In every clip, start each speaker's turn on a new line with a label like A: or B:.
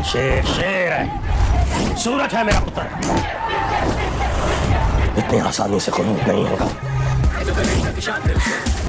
A: शेर शेर है, सूरज है मेरा पुत्र। इतनी आसानी से कुनूत नहीं होगा।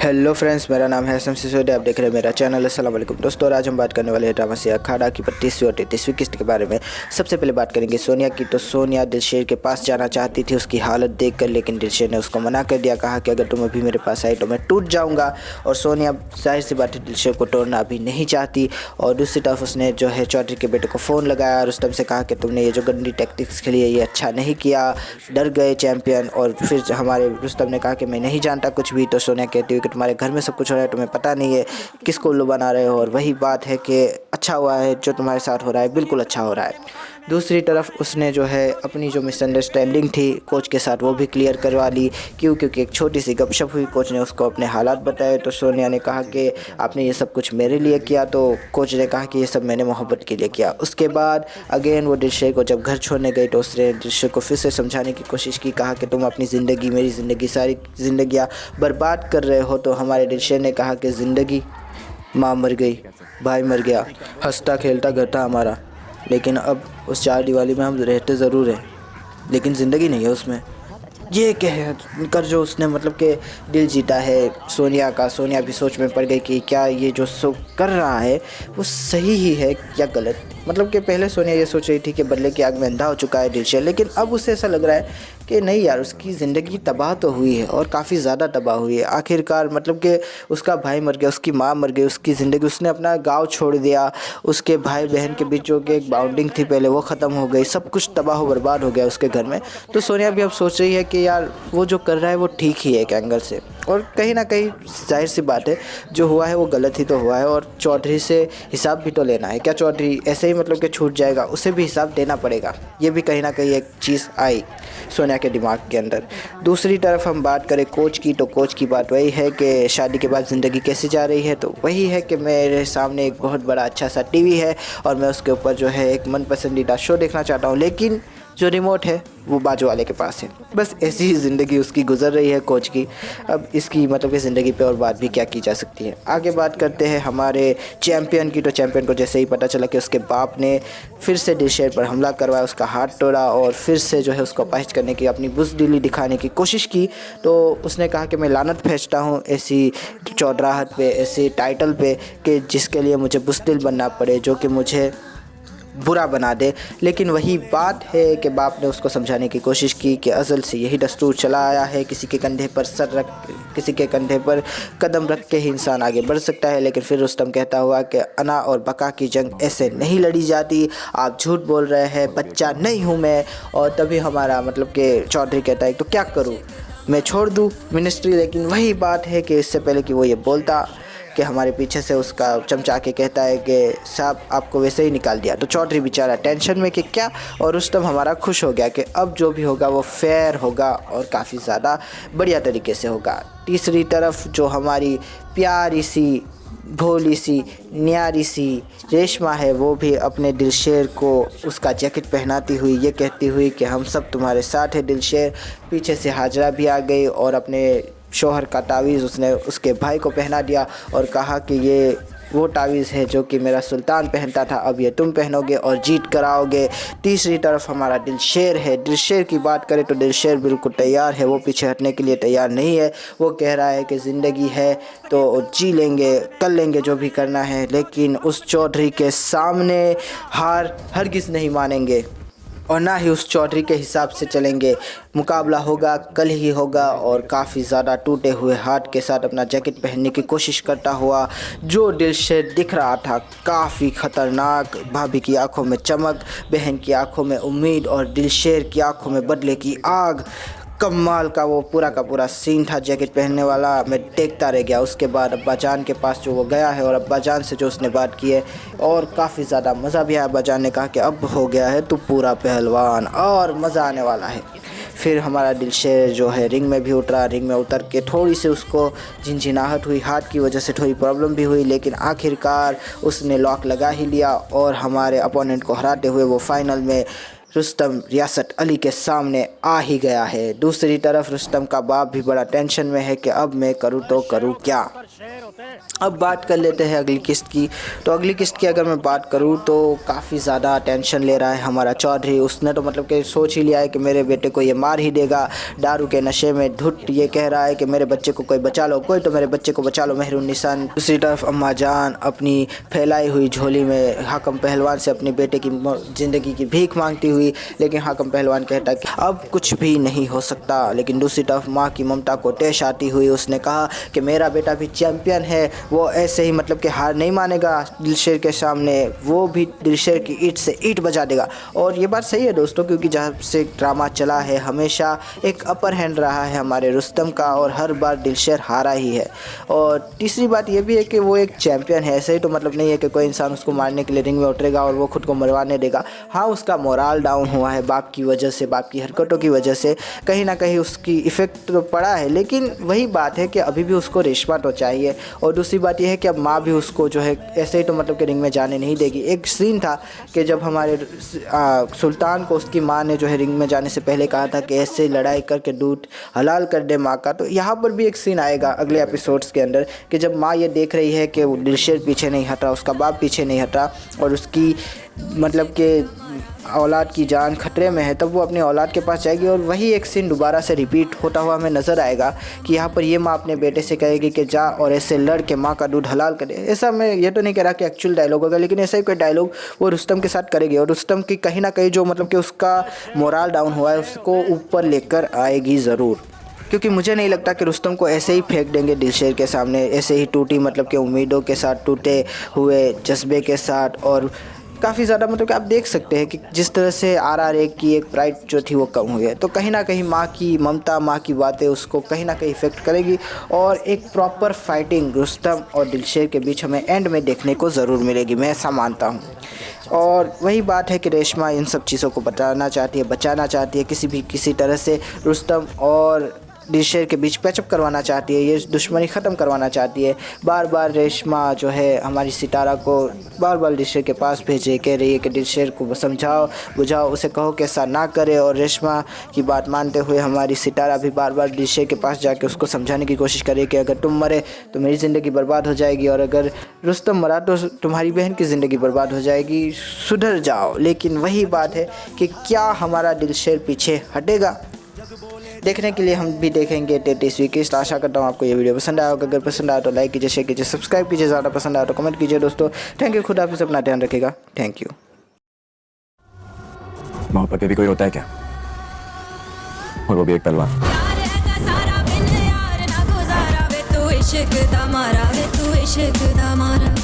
B: हेलो फ्रेंड्स, मेरा नाम है एसएम सिसोदिया। आप देख रहे हैं मेरा चैनल। अस्सलाम वालेकुम दोस्तों। आज हम बात करने वाले हैं ड्रामा से अखाड़ा की 32वीं और 33वीं किस्त के बारे में। सबसे पहले बात करेंगे सोनिया की। तो सोनिया दिलशेर के पास जाना चाहती थी उसकी हालत देखकर, लेकिन दिलशेर ने उसको मना कर दिया। कहा कि अगर तुम अभी मेरे पास आई तो मैं टूट जाऊँगा। और सोनिया जाहिर सी बात है दिलशेर को तोड़ना अभी नहीं चाहती। और दूसरी तरफ उसने जो है चौधरी के बेटे को फ़ोन लगाया, रुस्तम से कहा कि तुमने ये जो गंदी टैक्टिक्स खेली है ये अच्छा नहीं किया। डर गए चैम्पियन। और फिर हमारे रुस्तम ने कहा कि मैं नहीं जानता कुछ भी। तो सोनिया कहती हुई कि तुम्हारे घर में सब कुछ हो रहा है, तुम्हें पता नहीं है, किसको उल्लू बना रहे हो। और वही बात है कि अच्छा हुआ है जो तुम्हारे साथ हो रहा है, बिल्कुल अच्छा हो रहा है। दूसरी तरफ उसने जो है अपनी जो मिसअंडरस्टैंडिंग थी कोच के साथ वो भी क्लियर करवा ली। क्योंकि एक छोटी सी गपशप हुई, कोच ने उसको अपने हालात बताए। तो सोनिया ने कहा कि आपने ये सब कुछ मेरे लिए किया। तो कोच ने कहा कि ये सब मैंने मोहब्बत के लिए किया। उसके बाद अगेन वो दिलशेर को जब घर छोड़ने गई तो उसने दिलशेर को फिर से समझाने की कोशिश की। कहा कि तुम अपनी ज़िंदगी, मेरी ज़िंदगी, सारी ज़िंदगियाँ बर्बाद कर रहे हो। तो हमारे दिलशेर ने कहा कि ज़िंदगी, माँ मर गई, भाई मर गया, हंसता खेलता घर था हमारा, लेकिन अब उस चार दीवारी में हम रहते ज़रूर हैं, लेकिन ज़िंदगी नहीं है उसमें। ये कह कर जो उसने मतलब कि दिल जीता है सोनिया का। सोनिया भी सोच में पड़ गई कि क्या ये जो सो कर रहा है वो सही ही है या गलत। मतलब कि पहले सोनिया ये सोच रही थी कि बदले की आग में अंधा हो चुका है दिलशेर, लेकिन अब उसे ऐसा लग रहा है कि नहीं यार, उसकी ज़िंदगी तबाह तो हुई है और काफ़ी ज़्यादा तबाह हुई है। आखिरकार मतलब कि उसका भाई मर गया, उसकी माँ मर गई, उसकी ज़िंदगी, उसने अपना गांव छोड़ दिया, उसके भाई बहन के बीच जो कि एक बाउंडिंग थी पहले वो ख़त्म हो गई, सब कुछ तबाह बर्बाद हो गया उसके घर में। तो सोनिया भी अब सोच रही है कि यार वो जो कर रहा है वो ठीक ही है एक एंगल से, और कहीं ना कहीं जाहिर सी बात है जो हुआ है वो गलत ही तो हुआ है। और चौधरी से हिसाब भी तो लेना है। क्या चौधरी ऐसे ही मतलब कि छूट जाएगा? उसे भी हिसाब देना पड़ेगा। ये भी कहीं ना कहीं एक चीज़ आई सोनिया के दिमाग के अंदर। दूसरी तरफ हम बात करें कोच की, तो कोच की बात वही है कि शादी के बाद ज़िंदगी कैसे जा रही है। तो वही है कि मेरे सामने एक बहुत बड़ा अच्छा सा टीवी है और मैं उसके ऊपर जो है एक मन पसंदीदा शो देखना चाहता हूँ, लेकिन जो रिमोट है वो बाजू वाले के पास है। बस ऐसी ही ज़िंदगी उसकी गुजर रही है कोच की। अब इसकी मतलब कि ज़िंदगी पे और बात भी क्या की जा सकती है। आगे बात करते हैं हमारे चैम्पियन की। तो चैम्पियन को जैसे ही पता चला कि उसके बाप ने फिर से दिलशेर पर हमला करवाया, उसका हाथ तोड़ा और फिर से जो है उसको अपाहिज करने की, अपनी बुज़दिली दिखाने की कोशिश की, तो उसने कहा कि मैं लानत भेजता हूँ ऐसी चौधराहट पे, ऐसे टाइटल पे कि जिसके लिए मुझे बुज़दिल बनना पड़े, जो कि मुझे बुरा बना दे। लेकिन वही बात है कि बाप ने उसको समझाने की कोशिश की कि अज़ल से यही दस्तूर चला आया है, किसी के कंधे पर सर रख, किसी के कंधे पर कदम रख के ही इंसान आगे बढ़ सकता है। लेकिन फिर रुस्तम कहता हुआ कि अना और बका की जंग ऐसे नहीं लड़ी जाती, आप झूठ बोल रहे हैं, बच्चा नहीं हूँ मैं। और तभी हमारा मतलब कि चौधरी कहता है तो क्या करूँ, मैं छोड़ दूँ मिनिस्ट्री। लेकिन वही बात है कि इससे पहले कि वो ये बोलता कि हमारे पीछे से उसका चमचा के कहता है कि साहब आपको वैसे ही निकाल दिया। तो चौधरी बेचारा टेंशन में कि क्या, और रुस्तम हमारा खुश हो गया कि अब जो भी होगा वो फेयर होगा और काफ़ी ज़्यादा बढ़िया तरीके से होगा। तीसरी तरफ जो हमारी प्यारी सी, भोली सी, न्यारी सी रेशमा है, वो भी अपने दिलशेर को उसका जैकेट पहनाती हुई ये कहती हुई कि हम सब तुम्हारे साथ है दिलशेर। पीछे से हाजरा भी आ गई और अपने शौहर का तावीज़ उसने उसके भाई को पहना दिया और कहा कि ये वो तावीज़ है जो कि मेरा सुल्तान पहनता था, अब ये तुम पहनोगे और जीत कर आओगे। तीसरी तरफ हमारा दिलशेर है। दिलशेर की बात करें तो दिलशेर बिल्कुल तैयार है, वो पीछे हटने के लिए तैयार नहीं है। वो कह रहा है कि ज़िंदगी है तो जी लेंगे, कर लेंगे जो भी करना है, लेकिन उस चौधरी के सामने हार हरगिज़ नहीं मानेंगे और ना ही उस चौधरी के हिसाब से चलेंगे। मुकाबला होगा, कल ही होगा। और काफ़ी ज़्यादा टूटे हुए हाथ के साथ अपना जैकेट पहनने की कोशिश करता हुआ जो दिलशेर दिख रहा था काफ़ी ख़तरनाक। भाभी की आंखों में चमक, बहन की आंखों में उम्मीद और दिलशेर की आंखों में बदले की आग। कमाल का वो पूरा का पूरा सीन था जैकेट पहनने वाला। मैं देखता रह गया। उसके बाद अब्बा जान के पास जो वो गया है और अब्बा जान से जो उसने बात की है और काफ़ी ज़्यादा मज़ा भी आया। अब्बा जान ने कहा कि अब हो गया है तू पूरा पहलवान और मज़ा आने वाला है। फिर हमारा दिलशेर जो है रिंग में भी उतरा। रिंग में उतर के थोड़ी सी उसको झिनझिनाहट हुई, हाथ की वजह से थोड़ी प्रॉब्लम भी हुई, लेकिन आखिरकार उसने लॉक लगा ही लिया और हमारे अपोनेंट को हराते हुए वो फाइनल में रुस्तम रियासत अली के सामने आ ही गया है। दूसरी तरफ रुस्तम का बाप भी बड़ा टेंशन में है कि अब मैं करूँ तो करूँ क्या। अब बात कर लेते हैं अगली किस्त की। तो अगली किस्त की अगर मैं बात करूं तो काफ़ी ज़्यादा टेंशन ले रहा है हमारा चौधरी। उसने तो मतलब कि सोच ही लिया है कि मेरे बेटे को ये मार ही देगा। दारू के नशे में धुत ये कह रहा है कि मेरे बच्चे को कोई बचा लो, कोई तो मेरे बच्चे को बचा लो, मेहरुन्निसा। दूसरी तरफ अम्मा जान अपनी फैलाई हुई झोली में हाकम पहलवान से अपने बेटे की ज़िंदगी की भीख मांगती हुई, लेकिन हाकम पहलवान कहता कि अब कुछ भी नहीं हो सकता। लेकिन दूसरी तरफ माँ की ममता को टेश आती हुई उसने कहा कि मेरा बेटा भी चैम्पियन है, वो ऐसे ही मतलब कि हार नहीं मानेगा दिलशेर के सामने, वो भी दिलशेर की ईंट से ईंट बजा देगा। और ये बात सही है दोस्तों, क्योंकि जहाँ से ड्रामा चला है हमेशा एक अपर हैंड रहा है हमारे रुस्तम का, और हर बार दिलशेर हारा ही है। और तीसरी बात ये भी है कि वो एक चैम्पियन है, ऐसे ही तो मतलब नहीं है कि कोई इंसान उसको मारने के लिए रिंग में उतरेगा और वो खुद को मरवाने देगा। हाँ, उसका मोराल डाउन हुआ है बाप की वजह से, बाप की हरकतों की वजह से कहीं ना कहीं उसकी इफ़ेक्ट तो पड़ा है, लेकिन वही बात है कि अभी भी उसको रेशमा तो चाहिए। और दूसरी बात यह है कि अब माँ भी उसको जो है ऐसे ही तो मतलब कि रिंग में जाने नहीं देगी। एक सीन था कि जब हमारे सुल्तान को उसकी माँ ने जो है रिंग में जाने से पहले कहा था कि ऐसे लड़ाई करके दूध हलाल कर दे माँ का। तो यहाँ पर भी एक सीन आएगा अगले एपिसोड्स के अंदर कि जब माँ ये देख रही है कि दिलशेर पीछे नहीं हट रहा, उसका बाप पीछे नहीं हट रहा और उसकी मतलब कि औलाद की जान खतरे में है, तब वो अपनी औलाद के पास जाएगी। और वही एक सीन दोबारा से रिपीट होता हुआ हमें नज़र आएगा कि यहाँ पर ये माँ अपने बेटे से कहेगी कि जा और ऐसे लड़ के माँ का दूध हलाल करे। ऐसा मैं ये तो नहीं कह रहा कि एक्चुअल डायलॉग होगा, लेकिन ऐसा ही कोई डायलॉग वो रुस्तम के साथ करेगी और रुस्तम की कहीं ना कहीं जो मतलब कि उसका मोराल डाउन हुआ है उसको ऊपर लेकर आएगी ज़रूर। क्योंकि मुझे नहीं लगता कि रुस्तम को ऐसे ही फेंक देंगे दिलशेर के सामने, ऐसे ही टूटी मतलब कि उम्मीदों के साथ, टूटे हुए जज्बे के साथ। और काफ़ी ज़्यादा मतलब कि आप देख सकते हैं कि जिस तरह से RRA की एक प्राइड जो थी वो कम हुई है, तो कहीं ना कहीं माँ की ममता, माँ की बातें उसको कहीं ना कहीं इफ़ेक्ट करेगी और एक प्रॉपर फाइटिंग रुस्तम और दिलशेर के बीच हमें एंड में देखने को ज़रूर मिलेगी, मैं ऐसा मानता हूँ। और वही बात है कि रेशमा इन सब चीज़ों को बचाना चाहती है किसी तरह से रुस्तम और दिलशेर के बीच पैचअप करवाना चाहती है, ये दुश्मनी ख़त्म करवाना चाहती है। बार बार रेशमा जो है हमारी सितारा को बार बार दिलशेर के पास भेजे, कह रही है कि दिलशेर को समझाओ बुझाओ, उसे कहो कि ऐसा ना करे। और रेशमा की बात मानते हुए हमारी सितारा भी बार बार दिलशेर के पास जाके उसको समझाने की कोशिश करे कि अगर तुम मरे तो मेरी ज़िंदगी बर्बाद हो जाएगी, और अगर रुस्तम मरा तो तुम्हारी बहन की ज़िंदगी बर्बाद हो जाएगी, सुधर जाओ। लेकिन वही बात है कि क्या हमारा दिलशेर पीछे हटेगा? देखने के लिए हम भी देखेंगे 33वीं किस्त। आशा करता हूँ आपको ये वीडियो पसंद आया होगा। अगर पसंद आया तो लाइक कीजिए, शेयर कीजिए, सब्सक्राइब कीजिए, ज़्यादा पसंद आया तो कमेंट कीजिए दोस्तों। थैंक यू, खुदा हाफिज़, अपना ध्यान रखिएगा। Thank you.
C: मोहब्बत भी कोई होता है क्या? और वो भी एक पहलवान।
D: इश्क दा मारा वे तू इश्क दा मारा।